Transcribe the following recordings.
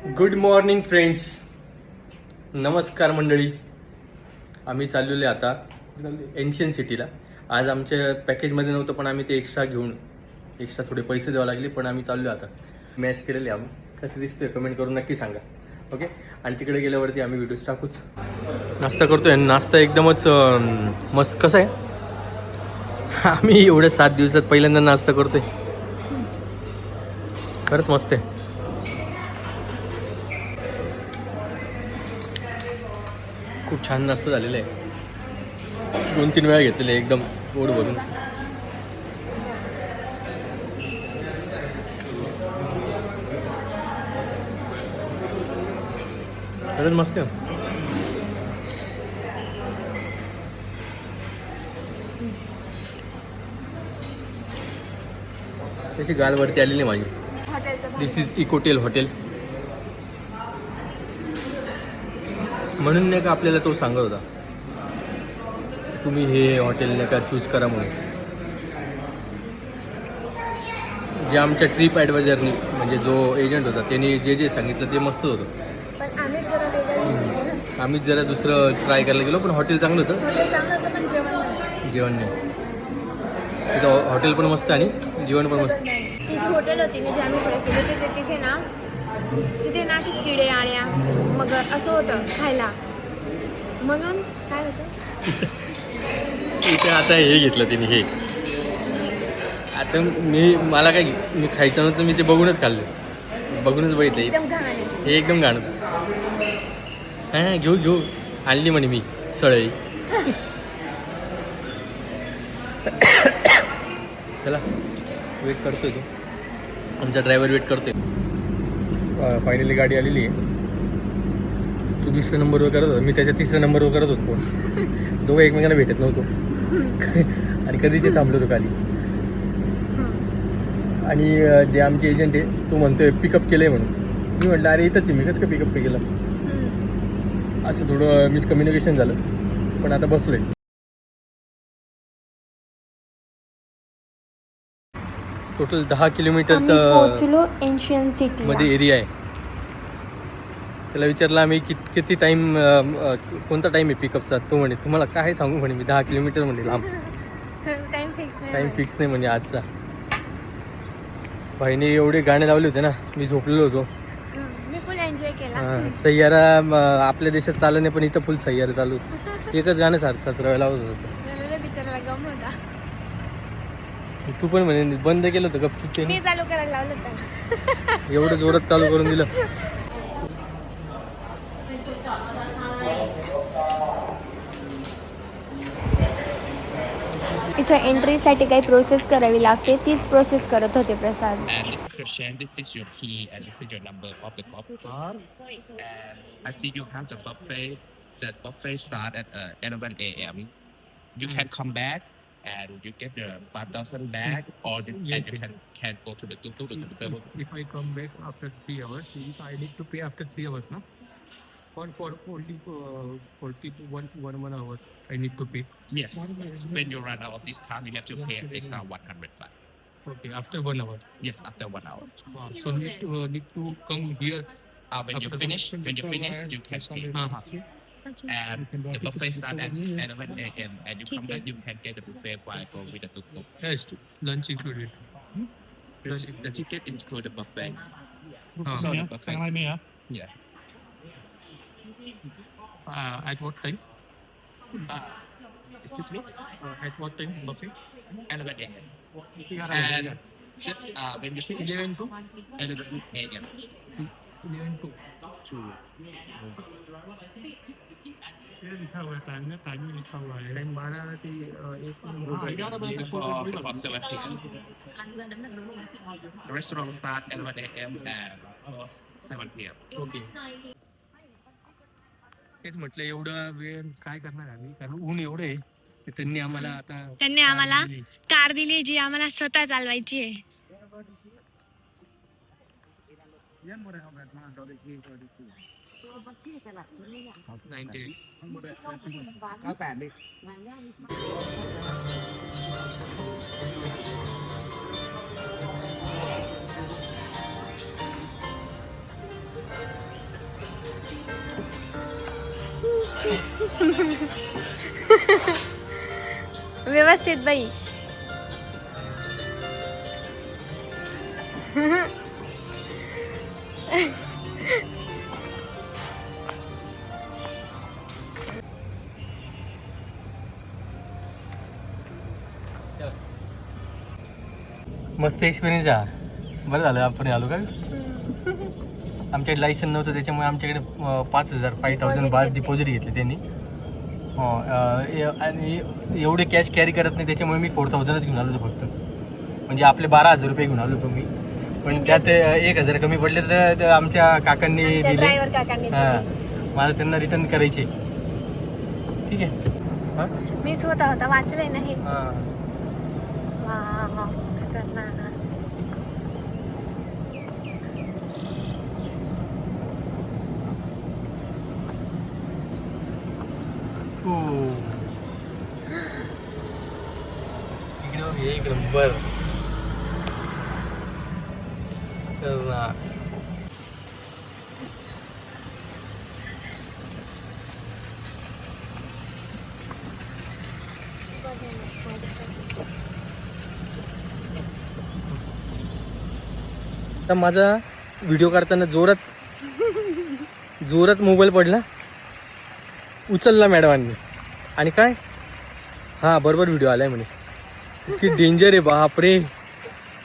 Good morning friends, नमस्कार मंडळी. आम्ही चाललेलो आहे आता एन्शियन सिटीला. आज आमच्या पॅकेजमध्ये नव्हतं पण आम्ही ते एक्स्ट्रा थोडे पैसे द्यावे लागले, पण आम्ही चाललो आता. मॅच केलेले आम्ही. कसं दिसतोय कमेंट करून नक्की सांगा. ओके, आणि तिकडे गेल्यावरती आम्ही व्हिडिओज टाकूच. नाश्ता करतोय. नाश्ता एकदमच मस्त. कसं आहे, आम्ही एवढ्या 7 दिवसात पहिल्यांदा नाश्ता करतोय. खरंच मस्त आहे. खूप छान नाश्ता झालेला आहे. 2-3 वेळा घेतलेलं आहे एकदम पोट भरून. खरंच मस्त आहे. त्याची गालवरती आलेली माझी. दिस इज इकोटेल हॉटेल. म्हणून नाही का आपल्याला तो सांगत होता, तुम्ही हे हॉटेल नाही का चूज करा म्हणून. जे आमच्या ट्रिप ॲडवायझरनी म्हणजे जो एजंट होता त्यांनी जे सांगितलं ते मस्त होतं. आम्हीच जरा दुसरं ट्राय करायला गेलो, पण हॉटेल चांगलं होतं. जेवण नाही. तिथं हॉटेल पण मस्त आणि जेवण पण मस्त. तिथे हॉटेल होती ना, जे आम्ही चॉईस केलं तिथे ना असे किडे आळ्या मग असं होतं खायला, म्हणून काय होतं इथे आता हे घेतलं तिने. हे आता मला काय मी खायचं नव्हतं, मी ते बघूनच खाल्लं. बघूनच बघितलं. एकदम घाण आहे. हे एकदम घाण. हां, घेऊ आणली म्हणे मी सळई. चला, वेट करतोय तो. आमचा ड्रायव्हर वेट करतोय. फायनली गाडी आलेली आहे. तू 2ऱ्या नंबरवर करत होता, मी त्याच्या 3ऱ्या नंबरवर करत होतो फोन. दोघं एकमेकांना भेटत नव्हतो आणि कधीचे थांबलो होतो खाली. आणि जे आमचे एजंट आहे तो म्हणतोय पिकअप केलं आहे म्हणून. मी म्हटलं अरे इथंच आहे, मी कसं काय पिकअप केलं. असं थोडं मिसकम्युनिकेशन झालं, पण आता बसलो आहे. टोटल 10 किलोमीटरचा पोहोचलो एन्शियन सिटी मध्ये एरिया आहे. त्याला विचारलं आम्ही किती टाईम, कोणता टाईम आहे पिकअपचा. तो म्हणे तुम्हाला काय सांगू म्हणे, मी 10 किलोमीटर म्हणे लांब. टाईम फिक्स नाही म्हणजे आजचा. भाईने एवढे गाणे लावले होते ना, मी झोपलेलो होतो. मी फुल एन्जॉय केला. सय्यारा आपल्या देशात चाललं नाही, पण इथं फुल सय्यारा चालू होतं. एकच गाणं 7 वेळा लावत होतं. बिचाराला गम होता. तू पण म्हणे बंद केलं होतं गपचूप. मी चालू करायला लावलं होतं. एवढं जोरात चालू करून दिलं. इथं एंट्रीसाठी काही प्रोसेस करावी लागते, तीच प्रोसेस करत होते प्रसाद. And this is your share, this is your key, and this is your number of the coffee card. And I see you have the buffet. The buffet start at 11 a.m. You can come back and you get the 5,000 back, or and you can go to the tuk-tuk. If I come back after 3 hours, if I need to pay after 3 hours, no? For only 1 hour, I need to pay. Yes. When you run out of this time, you have to pay extra 100 baht. Okay, after 1 hour. Yes, after 1 hour. So need to come here. When you finish, you can pay. And the buffet starts at 11 a.m. and you come back, you can get the buffet while go with the tuk-tuk. Yes, lunch included. The ticket include the buffet. So the buffet. Yeah. At what time? Excuse me? At what time buffet? 11 a.m. And just when you finish 11 to 11 a.m. 11 to. लिखा हुआ है time लिखा हुआ है. Time 12 say 1 Before 7 p.m. The restaurant start 11 a.m. and close 7 p.m. Okay. तेच म्हटलं एवढा वेळ काय करणार आम्ही, कारण ऊन एवढं आहे. त्यांनी आम्हाला कार दिली जी आम्हाला स्वतः चालवायची आहे. व्यवस्थित बाई. मस्त एक्सपिरियन्स आहे. बरं झालं आपण आलो का. आमच्याकडे लायसन नव्हतं त्याच्यामुळे आमच्याकडे 5,000 बार डिपॉझिट घेतले त्यांनी. हो आणि एवढे कॅश कॅरी करत नाही त्याच्यामुळे मी 4,000च घेऊन आलो होतो फक्त. म्हणजे आपले 12,000 रुपये घेऊन आलो होतो मी. पण त्यात 1,000 कमी पडले तर आमच्या काकांनी दिले. ड्रायव्हर काकांनी हां मला त्यांना रिटर्न करायचे. ठीक आहे. हां मी स्वतः होता वाचलंय ना हे. हां वा वा खतरनाक. हो इकडे एक नंबर. तर माझा व्हिडिओ काढताना जोरात मोबाईल पडला. उचलला मॅडमांनी आणि काय हां बरोबर व्हिडिओ आलाय म्हणे. इतकी डेंजर आहे बापरे.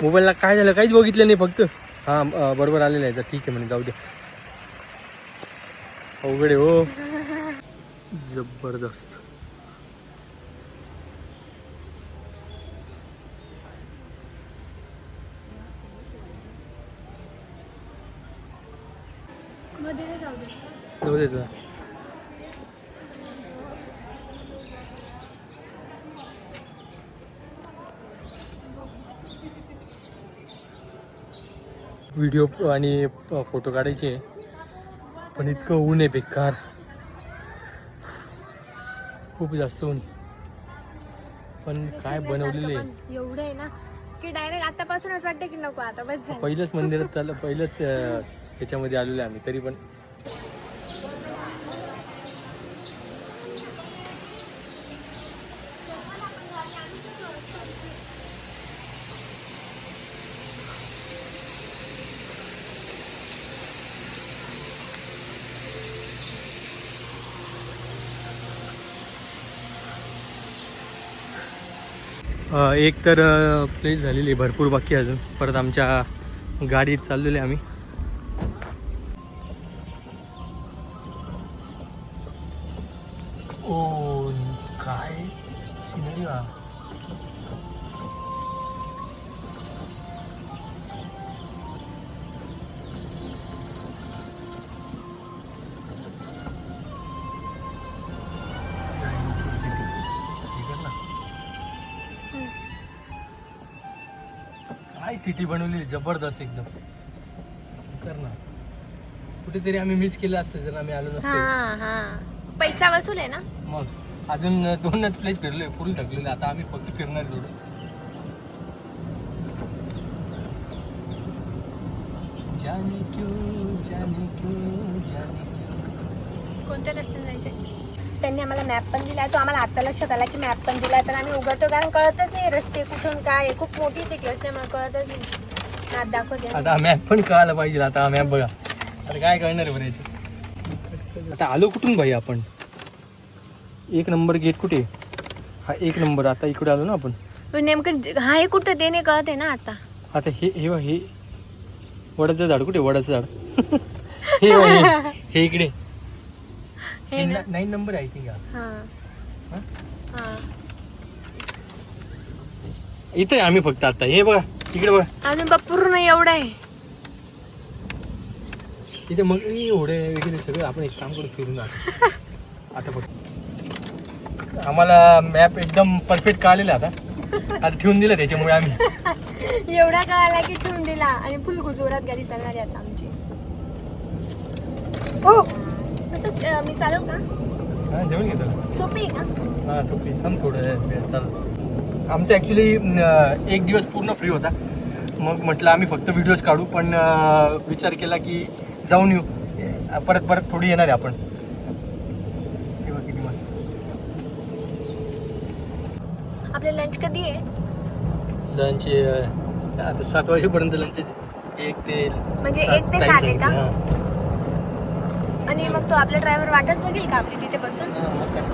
मोबाईलला काय झालं काहीच बघितलं नाही फक्त. हां बरोबर आलेलं आहे. ठीक आहे म्हणे जाऊ द्या. अवघड आहे हो. जबरदस्त. जाऊ दे तुला. व्हिडिओ आणि फोटो काढायचे पण इतकं ऊन आहे बेकार. खूप जास्त ऊन. पण काय बनवलेले एवढं आहे ना की डायरेक्ट आतापासूनच वाटतं की नको आता बस झालं. पहिलंच मंदिरात चाललं. पहिलंच ह्याच्यामध्ये आलेलं आहे आम्ही तरी पण. एक तर प्लेस झालेली आहे भरपूर बाकी अजून. परत आमच्या गाडीत चाललेले आम्ही. ओ काय सिनरी हा. काय सिटी बनवली जबरदस्त एकदम. कर ना कुठेतरी आम्ही मिस केलं असतं जर आम्ही आलो नसतो. हा हा पैसा वसूल आहे ना. मग अजून 2च प्लेस फिरलोय. फुल थकलेलं. आता आम्ही फक्त फिरणार थोडं. जाने क्यों जाने क्यों जाने क्यों. कोणत्या रस्त्याने जायचं. त्यांनी आम्हाला मॅप पण दिला. तो आम्हाला आता लक्षात आला की मॅप पण दिला. तर आम्ही उघडतो कारण कळतच नाही रस्ते कुठून काय. खूप मोठी सिटी असल्यामुळे कळतच नाही. मॅप दाखवते. आता मॅप पण कळायला पाहिजे. आता मॅप बघा. आता काय कळणार आहे बरं याचं. आता आलो कुठून भाई आपण. 1 नंबर गेट कुठे. हा 1 नंबर. आता इकडे आलो ना आपण. नेमकं हा हे कुठं ते नाही कळत आहे ना आता. आता हे वडाचं झाड कुठे. वडाचं झाड हे इकडे. हे ना. 9 नंबर आहे की. हा हा इथे आम्ही फक्त आता हे बघा तिकडे बघा. अजून बा पूर्ण एवढं आहे. तिथे मग एवढे वगैरे सगळं आपण एक काम करून फिरून आलो. आता बघ आम्हाला मॅप एकदम परफेक्ट कळालेला. आता ठेवून दिलं त्याच्यामुळे आम्ही एवढा कळाला की ठेवून दिला. आणि फुल जोरात गाडी चालणार आहे आता आमची. हो तसं मी चालव का. हां जेवण घेतो. सोपी आहे का. हां सोपी. थांब थोडं चालतं. आमचं ॲक्च्युली 1 दिवस पूर्ण फ्री होता. मग म्हटलं आम्ही फक्त व्हिडिओज काढू. पण विचार केला की जाऊन येऊ. परत थोडी येणार आहे आपण. किती मस्त. आपलं लंच कधी आहे? लंच आता 7 वाजेपर्यंत लंच 1 ते म्हणजे 7 1 ते time 7 आहे का? सांगितलं. आणि मग तो आपला ड्रायव्हर वाटच बघेल का आपली तिथे बसून? हां, मग काय.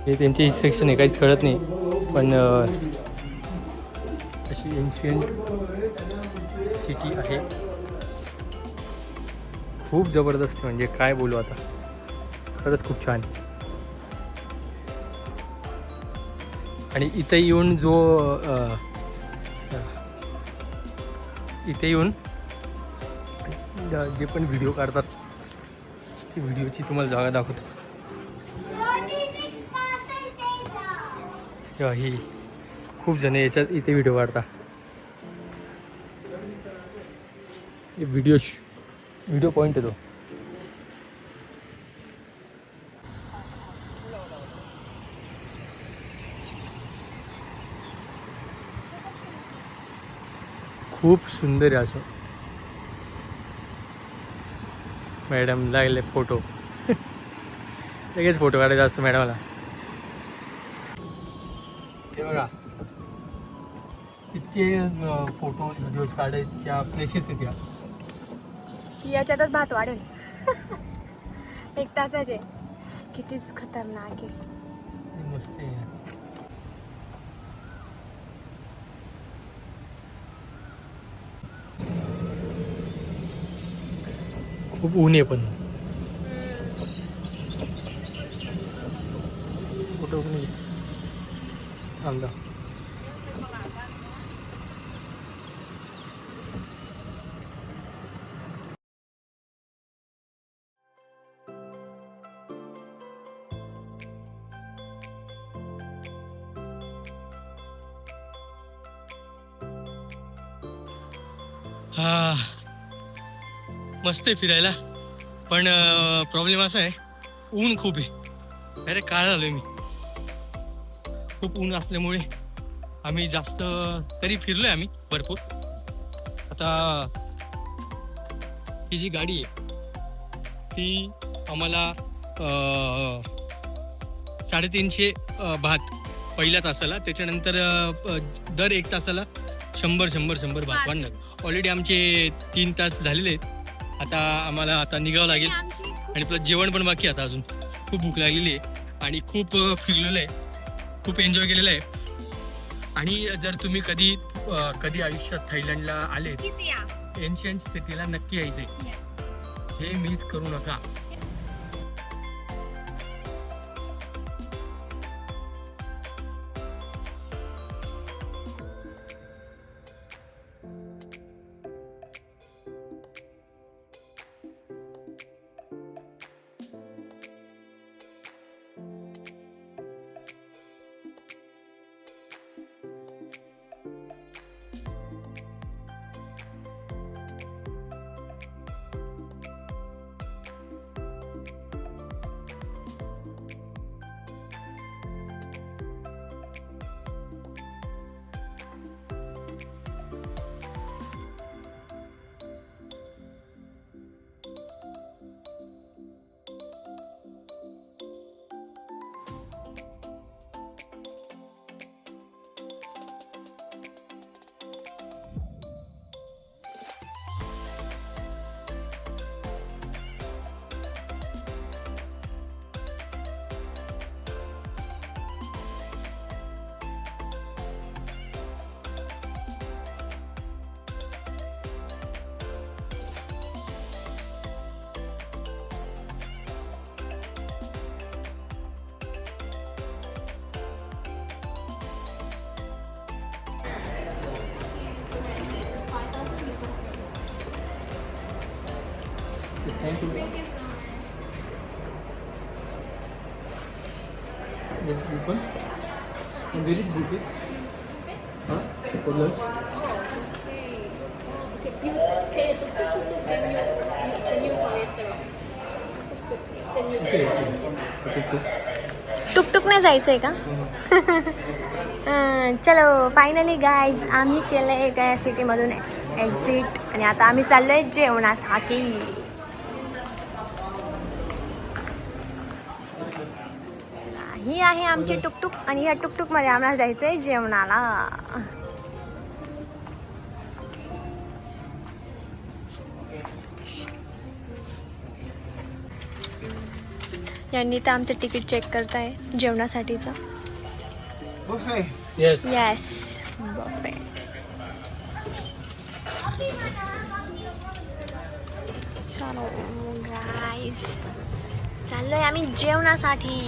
हे त्यांचे इन्स्ट्रक्शन आहे, काहीच कळत नाही. पण अशी एन्शियंट सिटी आहे, खूप जबरदस्त. म्हणजे काय बोलू आता, खरंच खूप छान. आणि इथे येऊन इथे येऊन जे पण व्हिडिओ काढतात, ती व्हिडिओची तुम्हाला जागा दाखवतो. ही खूप जण याच्यात इथे व्हिडिओ काढतात. व्हिडिओ पॉईंट येतो. खूप सुंदर आहे असं. मॅडम लागले फोटो. लगेच फोटो काढायचा असतो मॅडमला. हे बघा, इतके फोटो व्हिडिओज काढायच्या प्लेसेस आहेत या. याच्यातच भात वाढेल. 1 तासाचे. कितीच खतरनाक आहे. मस्त आहे. खूप ऊन आहे पण. फोटो पण थांबला. हा, मस्त आहे फिरायला. पण प्रॉब्लेम असा आहे, ऊन खूप आहे. अरे काळ झालोय मी. खूप ऊन असल्यामुळे आम्ही जास्त तरी फिरलोय आम्ही भरपूर. आता ही जी गाडी आहे ती आम्हाला 350 भात पहिल्या तासाला, त्याच्यानंतर दर 1 तासाला 100 भात वाढणार. ऑलरेडी आमचे 3 तास झालेले आहेत. आता आम्हाला निघावं लागेल. आणि प्लस जेवण पण बाकी आता अजून. खूप भूक लागलेली आहे आणि खूप फिरलेलं आहे, खूप एन्जॉय केलेलं आहे. आणि जर तुम्ही कधी आयुष्यात थायलंडला आले नक्कीच या. एन्शियंट सिटीला नक्की यायचे. हे मिस करू नका. Thank you. This one? And where is buffet? Huh? For lunch? You pay tuk-tuk, then you for restaurant. Tuk-tuk, then you Okay. Okay. टुकटुकने जायचंय का? चलो फायनली गाईज आम्ही केलंय त्या सिटीमधून एक्झिट आणि आता आम्ही चाललोय जेवणासाठी. ही आहे आमची टुकटुक आणि या टुकटुकमध्ये आम्हाला जायचंय जेवणाला. यांनी तर आमचं तिकीट चेक करताय जेवणासाठीचं. Yes. येस बापरे. चलो गाईज चाललोय आम्ही जेवणासाठी.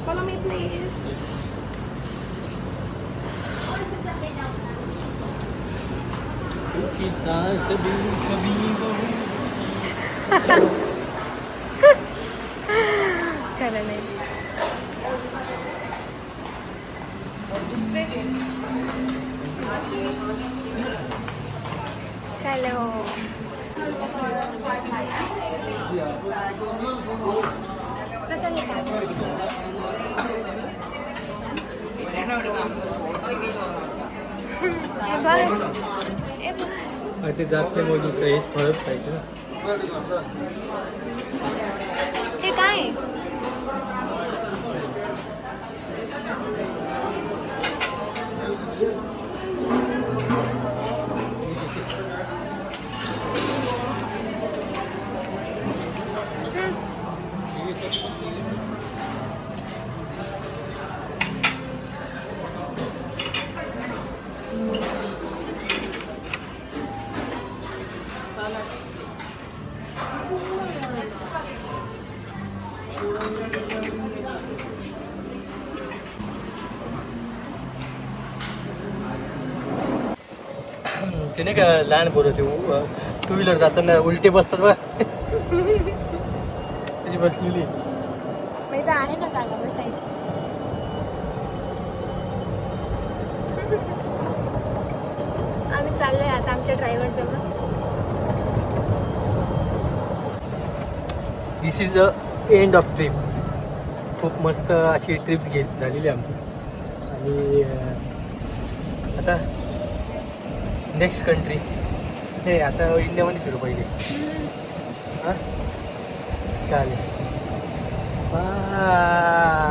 Follow me please. की सांस भी कभी बहू. खरं नाही. चलो कसं ते जात नाही मग दुसरं हेच फळच खायचं ना. ते काय ते नाही का लहान पोरं ते टू व्हीलर जाताना उलटे बसतात बघा. त्याची बसलेली तर आहे ना जागा बसायची. आम्ही चाललोय आता आमच्या ड्रायव्हर जवळ. This is the end of trip. खूप मस्त अशी ट्रिप्स झालेली आमची. आणि आता नेक्स्ट कंट्री हे आता इंडियामध्ये फिरू पहिले. हां चालेल. बाय.